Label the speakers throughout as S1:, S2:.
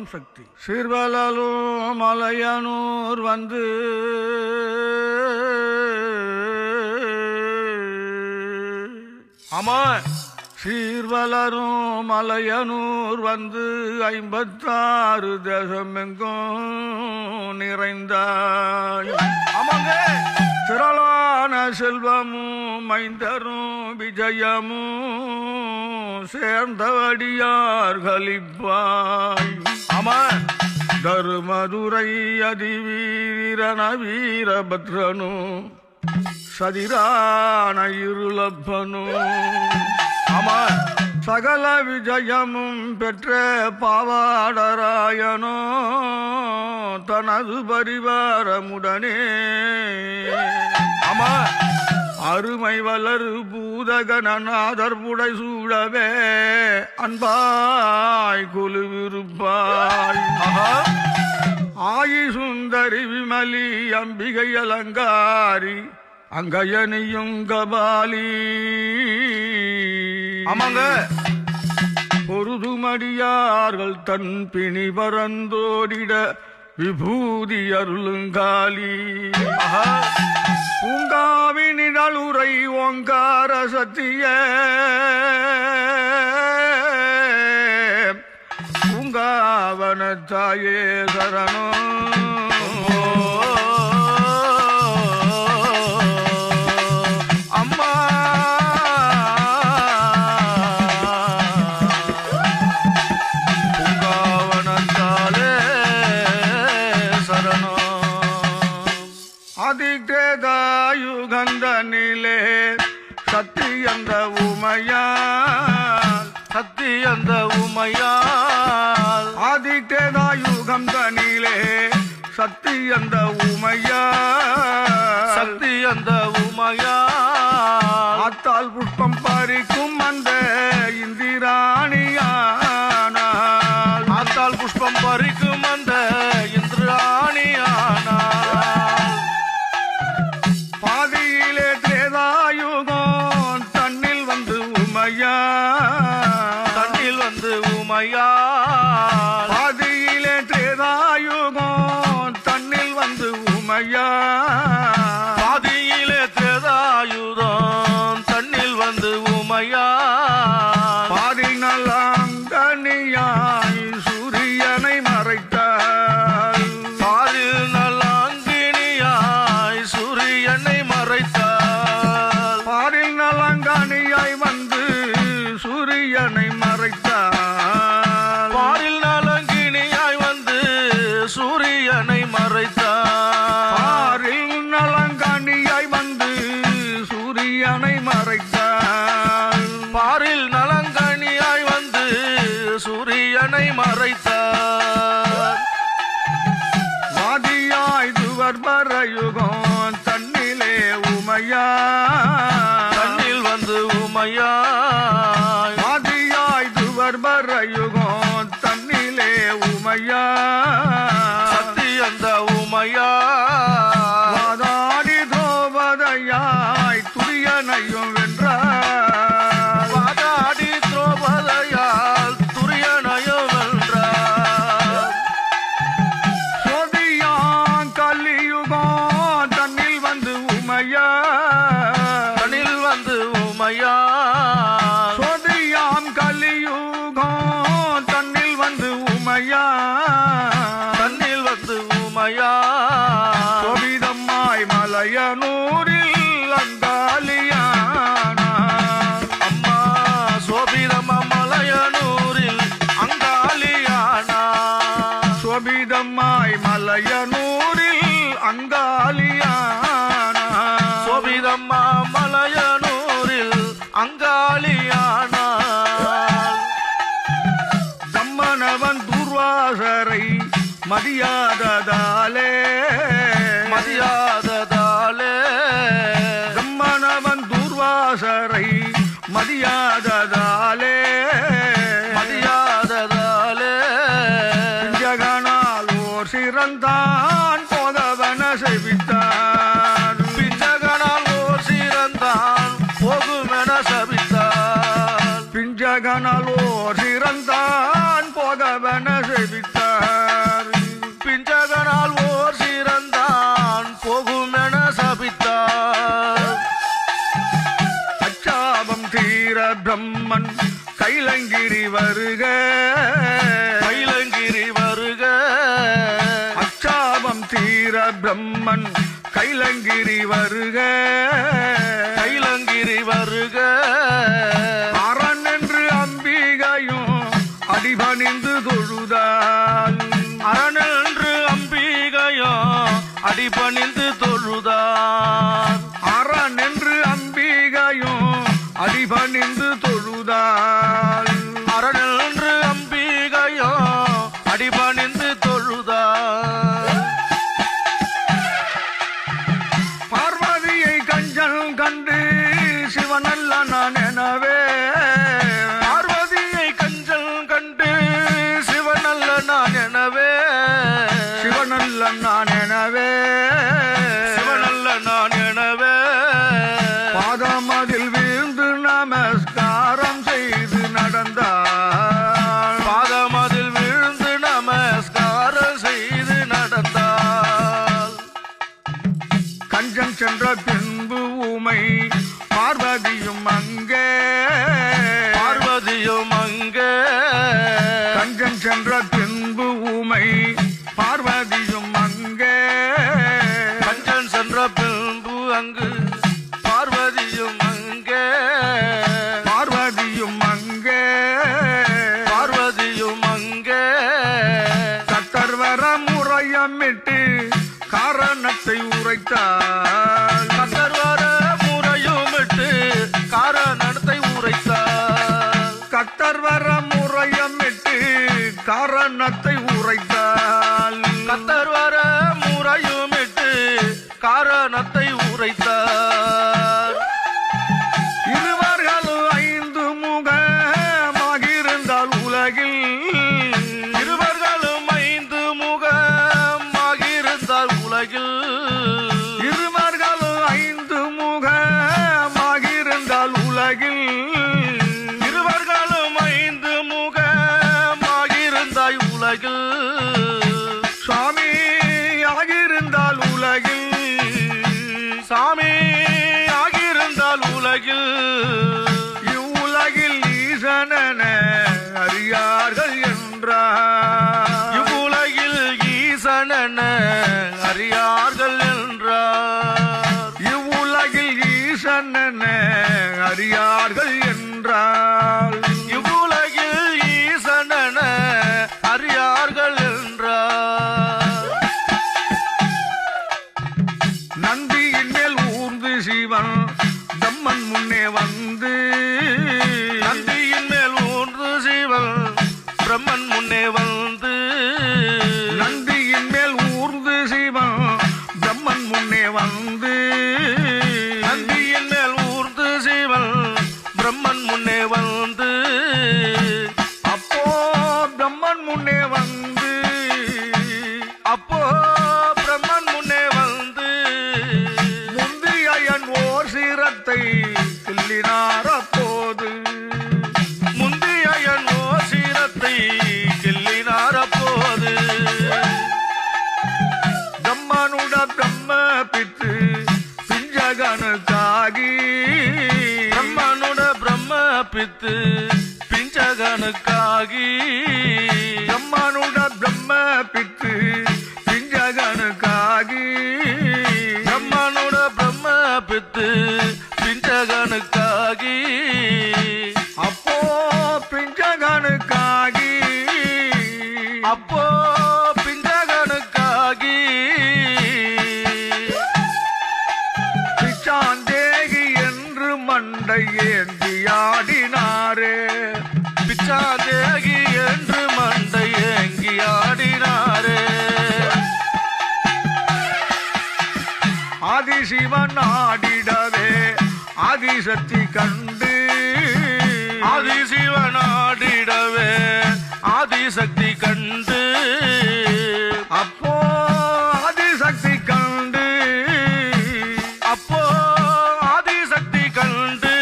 S1: ஓம் சக்தி. சீர்வலலும் மலையனூர் வந்து ஆமா சீர்வலரும் மலையனூர் வந்து 56 தேசம் எங்கும் நிறைந்தாய். ஆமாங்க திரளான செல்வமும் மைந்தரும் விஜயமும் சேர்ந்தவடியார் கலிப்பாய். ஆமா தருமதுரை அதிவீரன வீரபத்ரனும் சதிரான இருளப்பனும் ஆமா சகல விஜயமும் பெற்ற பாவாடராயனோ தனது பரிவாரமுடனே ஆமா அருமை வளரு பூதகநாதர் புடை சூழவே அன்பாய் கொலுவிருப்பாய். ஆயி சுந்தரி விமலி அம்பிகை அலங்காரி அங்கயனியும் கபாலி ஆமாங்க பொருதுமடியார்கள் தன் பிணி பரந்தோடிட விபூதி அருளுங்காலி. பூங்காவினிடலுரை ஓங்கார சத்திய பூங்காவனத்தாயே சரணோ. அம்மா பூங்காவனத்தாலே சரணோ. அதிகேதாயுகந்தனிலே சத்தியந்த உமையால் சத்தியந்த உமையால் ஆதித்தேதாயுகம் தனிலே சத்தியந்த உமையால் சத்தியந்த உமையால் ஆத்தால் புஷ்பம் பறிக்கும் அந்த இந்திராணியானால் ஆத்தால் புஷ்பம் பறிக்கும் அந்த இந்திராணியானால் பாதியிலே திரேதாயுகம் தன்னில் வந்து தன்னில் வந்து உமையால் பாதியிலே திரேதாயுகம் தன்னில் வந்து உமையால் பாதியிலே திரேதாயுகம் தன்னில் வந்து உமையால் பாதி நலாங்கனியாய் சூரியனை மறைத்தாள். பாதி நலாங்கினியாய் சூரியனை மறைத்தாள். பாரில் நலங்கானியாய் வந்து சூரியனை மறைத்தாள். பாரில் நலங்கினியாய் வந்து சூரியனை மறைத்தாள். பாரில் நலங்கானியாய் வந்து சூரியனை மறைத்தாள். பாரில் நலங்கனியாய் வந்து சூரியனை மறைத்தாள். வாதியாய் துவர்பரயுகம் தன்னிலே உமையாய் தன்னில் வந்து உமையாய் வாதியாய் துவர்பரயுகம் தன்னிலே உமையாய் சத்தியந்த உமையாய் வாதாடி திரௌபதியாய் துரியனையும் வென்றார். வாதாடி திரௌபதியால் துரியனையும் வென்றார். சோதியான் கலியுகம் தன்னில் வந்து உமையாய் தன்னில் வந்து உமையாய் சோதியாம் கலியுகம் தன்னில் வந்து உமையாய் தன்னில் வந்து உமையாய் சோபிதம்மாய் மலையனூரில் அங்காளியானார். அம்மா சோபிதம்மா மலையனூரில் அங்காளியானார். சோபிதம்மாய் மலையனூரில் அங்காளியானார். சோபிதம்மா மலையனூரில் அங்காளியானார். தம்மனவன் துர்வாசரை மதியாததாலே மதியாததாலே தம்மனவன் துர்வாசரை மதியாததாலே மதியாததாலே ஜகனால் ஓர் சிறந்தான் போதவன செவித்தான். பிஞ்சகனால் ஓர் சிறந்தான் போகுமென சபித்தான். பிஞ்சகனால் ஓர் சிறந்தான் போதவன செவித்தான். கைலங்கிரி வருக அச்சாபம் தீர பிரம்மன் கைலங்கிரி வருக கைலங்கிரி வருக அரண் என்று அம்பிகையும் அடிபணிந்து தொழுதால் அரண் என்று அம்பிகையும் அடிபணிந்து தொழுதார் அரண் என்று அம்பிகையும் அடிபணிந்து தொழுதால் அரண் என்று அம்பிகையும் அடிபணிந்து தொழுதார் பார்வதியை கஞ்சல் கண்டு சிவனல்ல நான் எனவே பார்வதியை கஞ்சல் கண்டு சிவனல்ல நான் எனவே சிவனல்ல நான் எனவே சிவனல்ல நான் எனவே பாதமதில் வீழ்ந்து நமஸ்காரம் செய்து நடந்தார் பாதமதில் வீழ்ந்து நமஸ்காரம் செய்து நடந்தார் கஞ்சன் சென்ற பின்பு ஊமை பார்வதியும் அங்கே பார்வதியும் அங்கே கஞ்சன் சென்ற பின்பு ஊமை பார்வதியும் அங்கே கஞ்சன் சென்ற பின்பு அங்கு பார்வதியும் அங்கே பார்வதியும் அங்கே பார்வதியும் அங்கே கத்தர்வர முறையமிட்டு காரணத்தை உரைத்தார் கத்தர்வர முறையுமிட்டு காரணத்தை உரைத்தார் கத்தர்வர முறையமிட்டு காரணத்தை உரைத்தால் கத்தர்வர முறையுமிட்டு காரணத்தை உரைத்தார் இருவர்களும் 5 முகமாகியிருந்தால் உலகில் இருவர்களும் 5 முகமாகியிருந்தால் உலகில் இருவர்களும் 5 முகமாகியிருந்தால் உலகில் இருவர்களும் 5 முகமாகியிருந்தாய் உலகில் சுவாமி ஆகியிருந்தால் உலகில் சாமி ஆகியிருந்தால் உலகில் இவ்வுலகில் ஈசனென அறியார்கள் என்றார் இவ்வுலகில் ஈசனென அறியார்கள் என்றார் இவ்வுலகில் ஈசனென அறியார்கள் என்றார் இவ்வுலகில் ஈசனென அறியார்கள் என்றார் நந்தியின் மேல் ஊர்ந்து சிவன் பிரம்மன் முன்னே வந்து நந்தியின் மேல் ஊர்ந்து சிவன் பிரம்மன் முன்னே வந்து நந்தியின் மேல் ஊர்ந்து சிவன் பிரம்மன் முன்னே வந்து நந்தியின் மேல் ஊர்ந்து சிவன் பிரம்மன் முன்னே வந்து அப்போ பிரம்மன் முன்னே வந்து அப்போ பிரம்மன் முன்னே வந்து முந்தியன் ஓர் சிரத்தை கிள்ளினார் அப்போது முந்தியன் ஓர் சிரத்தை கிள்ளினார் அப்போது பிரம்மனுட பிரம்ம பித்து பிஞ்சகனுக்காகி பிரம்மனுட பிரம்ம பித்து பிஞ்சகனுக்காகி பிரம்மனுட பிரம்ம பித்து பிஞ்சகனுக்காகி பிரம்மனுட பிரம்ம பித்து பிஞ்சகனுக்காகி அப்போ பிஞ்சகனுக்காகி அப்போ பிஞ்சகனுக்காகி பிச்சாந்தேகி என்று மண்டை ஏந்தி ஆடினாரே பிச்சாந்தேகி என்று மண்டை ஏங்கி ஆடினாரே ஆதிசிவன் ஆடிடவே ஆதிசக்தி கண்டு ஆதிசிவன் ஆடிடவே ஆதிசக்தி கண்டு அப்போ ஆதிசக்தி கண்டு அப்போ ஆதிசக்தி கண்டு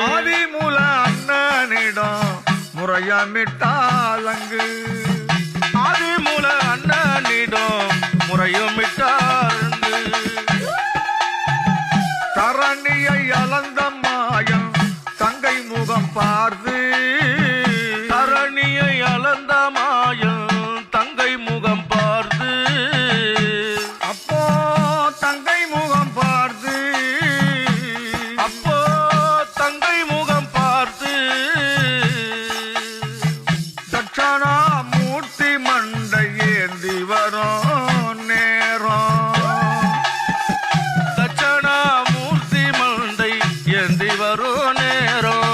S1: ஆதிமூல அண்ணனிடம் முறையமிட்டால் அங்கு ஆதிமூல அண்ணனிடம் முறையுமிட்டால் தரணியை அளந்த மாயம் தங்கை முகம் பார்த்து அர்ச்சனா மூர்த்தி மண்டை ஏந்தி வரும் நேரம் தட்சணா மூர்த்தி மண்டை ஏந்தி வரும் நேரம்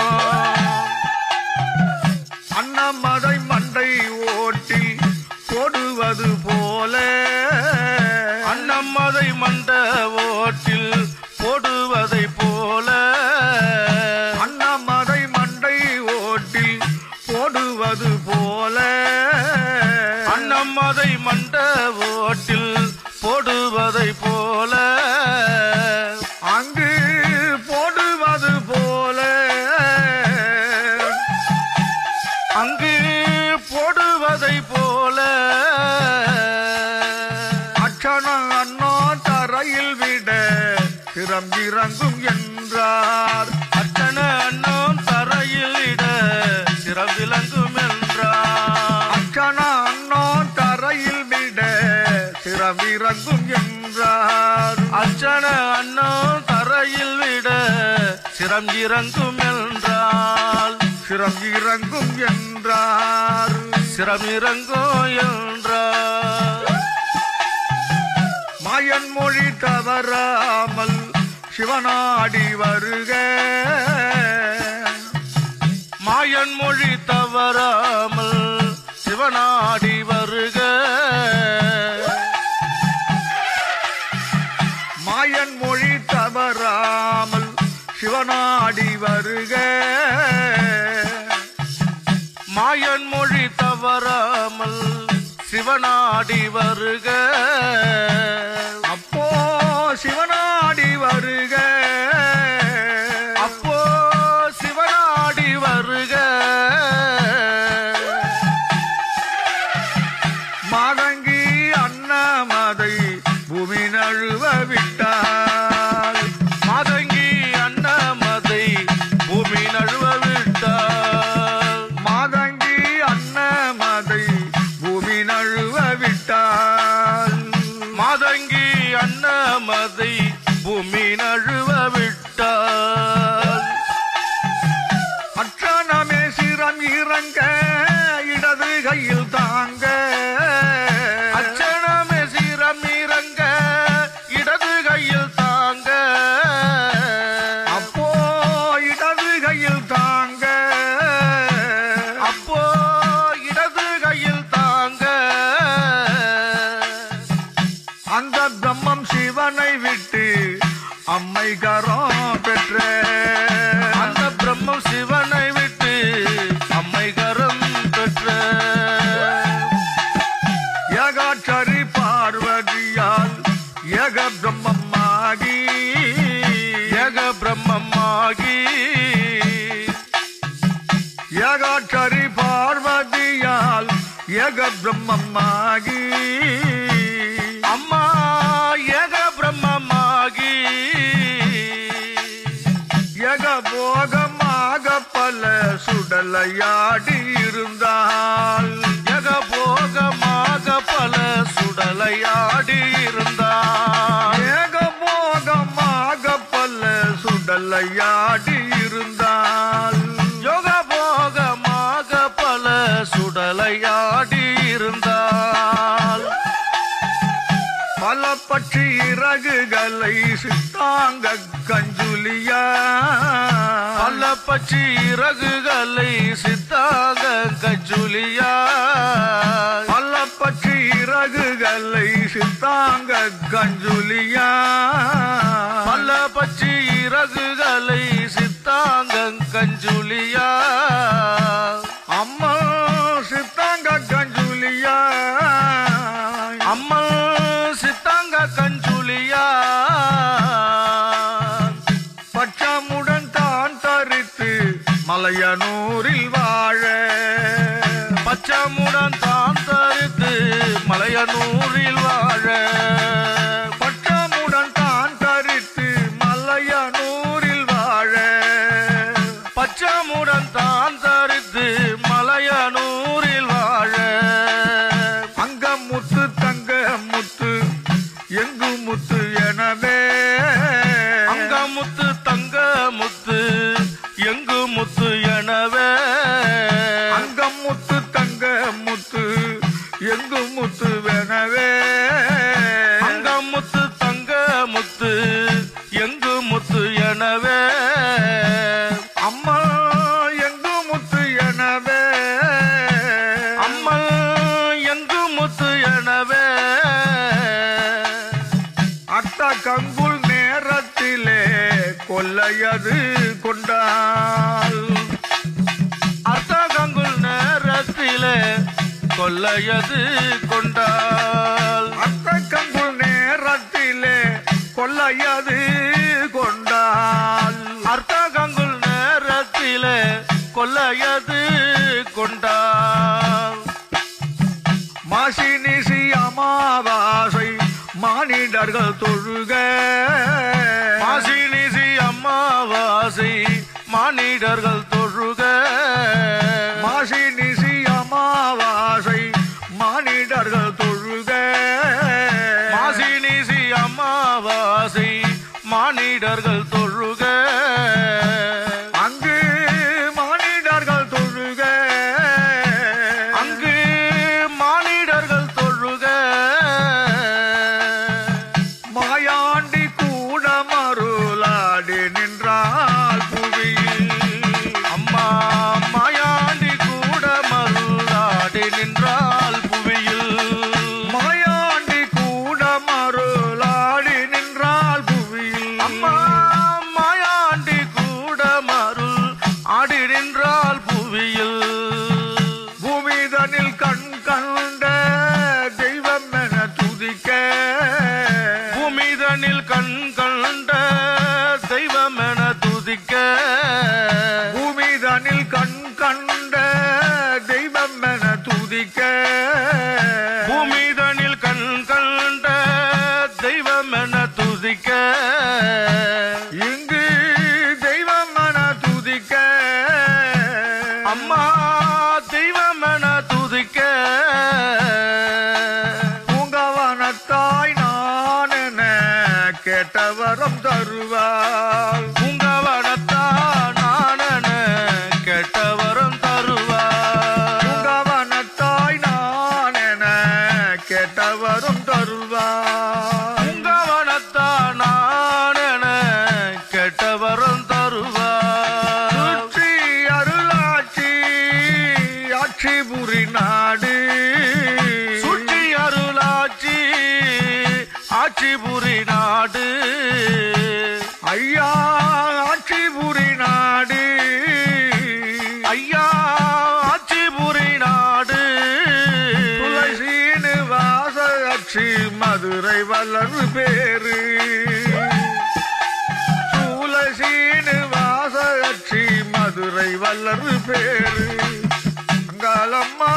S1: அண்ணமதை மண்டை ஓட்டி போடுவது போல அண்ணமதை மண்ட ஓட்டில் போடுவதை போல அண்ணமதை மண்டை ஓட்டில் போடுவது போல அண்ணமதை மண்ட ஓட்டில் போடுவதை போல அங்கு போடுவது போல அங்கு போடுவதை போல அர்ச்சனா அண்ணா தரையில் விட சிரம் இறங்கும் என்றார் அர்ச்சனா அண்ணா தரையில் விட சிரம் விளங்கும் என்றார் அர்ச்சனா அண்ணா தரையில் விட சிரம் இறங்கும் என்றார் அர்ச்சனா அண்ணா தரையில் விட சிரம் இறங்கும் என்றால் சிரம் இறங்கும் என்றார் சிரம் இறங்கும் என்றார் மாயன் மொழி தவறாமல் சிவனாடி வருக மாயன் மொழி தவறாமல் சிவனாடி வருக மாயன் மொழி தவறாமல் சிவனாடி வருக மாயன் மொழி தவறாமல் சிவனாடி வருக அப்போ சிவனாடி வருக அப்போ சிவனாடி வருக மாதங்கி அண்ணமதை பூமி நழுவ விட்டால் மாதங்கி அண்ணமதை பூமி நழுவ விட்டால் மாதங்கி அண்ணமதை பூமி நழுவ விட்டால் மாதங்கி அண்ணமதை பூமி நழுவ விட்டால் அர்ச்சனமே சிரம் இறங்க இடது கையில் தாங்க அர்ச்சனமே சிரம் இறங்க இடது கையில் தாங்க அப்போ இடது கையில் தாங்க அப்போ இடது கையில் தாங்க அந்த பிரம்மம் சிவனை விட்டு அம்மை கரம் பெற்ற அந்த பிரம்மம் சிவனை விட்டு அம்மை கரம் பெற்ற ஏகாட்சரி பார்வதியால் ஏக பிரம்மமாகி ஏக பிரம்மமாகி ஏகாட்சரி பார்வதியால் ஏக பிரம்மமாகி அம்மா ஏக பிரம்மமாகி ஏக போகமாக பல சுடலையாடி இருந்தால் ஏக போகமாக பல சுடலையாடி இருந்தால் ஏக போகமாக பல சுடலையாடி இருந்தால் யோக போகமாக பல சுடலையாடி இருந்தால் பல பற்றி இறகுகளை சித்தாங்க கஞ்சுலியா பல பற்றி இறகுகளை சித்தாங்க கஞ்சுலியா பல பற்றி இறகுகளை சித்தாங்க கஞ்சுலியா பல பற்றி இறகுகளை சித்தாங்க கஞ்சுலியா அம்மா சித்தாங்க கஞ்சுலியா அம்மா சித்தாங்க கஞ்சுலியா பச்சமுடன் தான் தரித்து மலையனூரில் வாழ பச்சமுடன் தான் தரித்து மலையனூரில் வாழ பச்சமுடன் தான் தரித்து மலையனூரில் வாழ பச்சமுடன் தான் தரித்து மலையனூரில் வாழ அங்க முத்து தங்க முத்து எங்கு முத்து எனவே அங்க முத்து தங்க முத்து எங்கு முத்து எனவே அங்க முத்து தங்க
S2: முத்து எங்கு முத்து வெனவே
S1: அங்க முத்து தங்க முத்து எங்கு முத்து எனவே
S2: அம்மா எங்கு முத்து எனவே
S1: அம்மா எங்கு முத்து எனவே
S2: அத்த கங்குல் நேரத்திலே கொல்லையது கொண்டாள்
S1: அர்த்த கங்குல் நேரத்திலே கொல்லையது கொண்டாள்
S2: அத்த கங்குல் நேரத்திலே கொல்லையது கொண்டாள்
S1: அர்த்த கங்குல் நேரத்திலே கொல்லையது கொண்டாள்
S2: மாசி நிசி அமாவாசை மானிடர்கள் தொழுக
S1: மாசி நிசி அம்மாவாசை மானிடர்கள் தொழுக
S2: மாசி நிசி அமாவாசை மானிடர்கள் தொழுக
S1: மாசி நிசி அம்மாவாசை மானிடர்கள் தொழுக
S2: அங்கு மானிடர்கள் தொழுக
S1: அங்கு மானிடர்கள் தொழுக
S2: மாயாண்டி கூட மருளாடி நின்றாள் புவியில்
S1: அம்மா மாயாண்டி கூட மருளாடி நின்றாள் புவியில்
S2: மாயாண்டி கூட மருளாடி நின்றாள் புவியில்
S1: அம்மா மாயாண்டி கூட மருள் ஆடி நின்றாள் புவியில்
S2: பூமிதனில் கண் கண்ட தெய்வம் என துதிக்க
S1: பூமிதனில் கண் கண்ட தெய்வம் என துதிக்க
S2: பூமிதனில் கண் கண்ட தெய்வம் என துதிக்க
S1: பூமிதனில் கண் கண்ட தெய்வம் என துதிக்க
S2: இங்கு தெய்வம் என துதிக்க
S1: அம்மா தெய்வம் என துதிக்க
S2: பூங்கவனத்தாய் நான் என கேட்டவரம் தருவாள்
S1: பூங்கவனத்தான் நானென கெட்டவரம் தருவார்
S2: பூங்கவனத்தாய் நான் என கேட்டவரும் தருவாள்
S1: பூங்கவனத்தான் நானென கெட்டவரம் தருவார்
S2: சுற்றி அருளாட்சி ஆட்சி புரி நாடு
S1: சுற்றி அருளாட்சி ஆட்சி புரி நாடு
S2: ஐயா ஆட்சி புரி நாடு
S1: ஐயா ஆட்சி புரி நாடு
S2: துளசீனு வாசகட்சி மதுரை வளர் பேரு துளசீனு வாசகட்சி மதுரை வளர் பேரு அங்காளம்மா